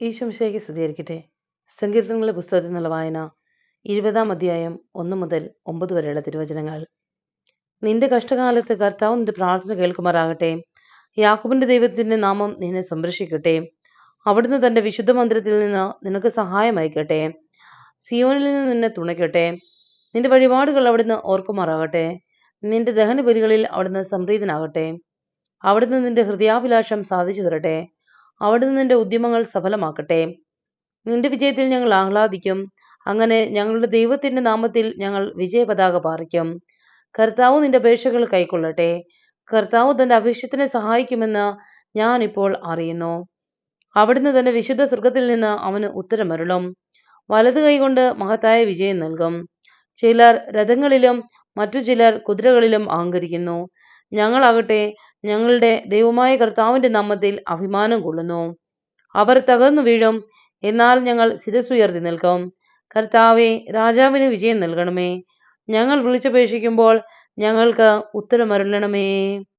ഈശോമിശിഹായ്ക്ക് സ്തുതിയായിരിക്കട്ടെ. സങ്കീർത്തനങ്ങളുടെ പുസ്തകത്തിൽ നിന്നുള്ള വായന 20-ാം അധ്യായം 1 മുതൽ 9 വരെയുള്ള തിരുവചനങ്ങൾ. നിന്റെ കഷ്ടകാലത്ത് കർത്താവ് നിന്റെ പ്രാർത്ഥന കേൾക്കുമാറാകട്ടെ. യാക്കോബിന്റെ ദൈവത്തിന്റെ നാമം നിന്നെ സംരക്ഷിക്കട്ടെ. അവിടുന്ന് തന്റെ വിശുദ്ധ മന്ദിരത്തിൽ നിന്ന് നിനക്ക് സഹായം അയക്കട്ടെ. സിയോനിൽ നിന്ന് നിന്നെ തുണയ്ക്കട്ടെ. നിന്റെ വഴിപാടുകൾ അവിടുന്ന് ഓർക്കുമാറാകട്ടെ. നിന്റെ ദഹനബലികളിൽ അവിടുന്ന് സംപ്രീതനാകട്ടെ. അവിടുന്ന് നിന്റെ ഹൃദയാഭിലാഷം സാധിച്ചു തരട്ടെ. അവിടുന്ന് നിന്റെ ഉദ്യമങ്ങൾ സഫലമാക്കട്ടെ. നിന്റെ വിജയത്തിൽ ഞങ്ങൾ ആഹ്ലാദിക്കും. അങ്ങനെ ഞങ്ങളുടെ ദൈവത്തിന്റെ നാമത്തിൽ ഞങ്ങൾ വിജയപതാക പാറിക്കും. കർത്താവ് നിന്റെ അപേക്ഷകൾ കൈക്കൊള്ളട്ടെ. കർത്താവ് തന്റെ അഭിഷിക്തനെ സഹായിക്കുമെന്ന് ഞാൻ ഇപ്പോൾ അറിയുന്നു. അവിടുന്ന് തന്റെ വിശുദ്ധ സ്വർഗത്തിൽ നിന്ന് അവന് ഉത്തരമരുളും. വലതു കൈകൊണ്ട് മഹത്തായ വിജയം നൽകും. ചിലർ രഥങ്ങളിലും മറ്റു ചിലർ കുതിരകളിലും അഹങ്കരിക്കുന്നു. ഞങ്ങളാകട്ടെ ഞങ്ങളുടെ ദൈവമായ കർത്താവിന്റെ നാമത്തിൽ അഭിമാനം കൊള്ളുന്നു. അവർ തകർന്നു വീഴും, എന്നാൽ ഞങ്ങൾ ശിരസ്സുയർത്തി നിൽക്കും. കർത്താവേ, രാജാവിന് വിജയം നൽകണമേ. ഞങ്ങൾ വിളിച്ചപേക്ഷിക്കുമ്പോൾ ഞങ്ങൾക്ക് ഉത്തരമരുളണമേ.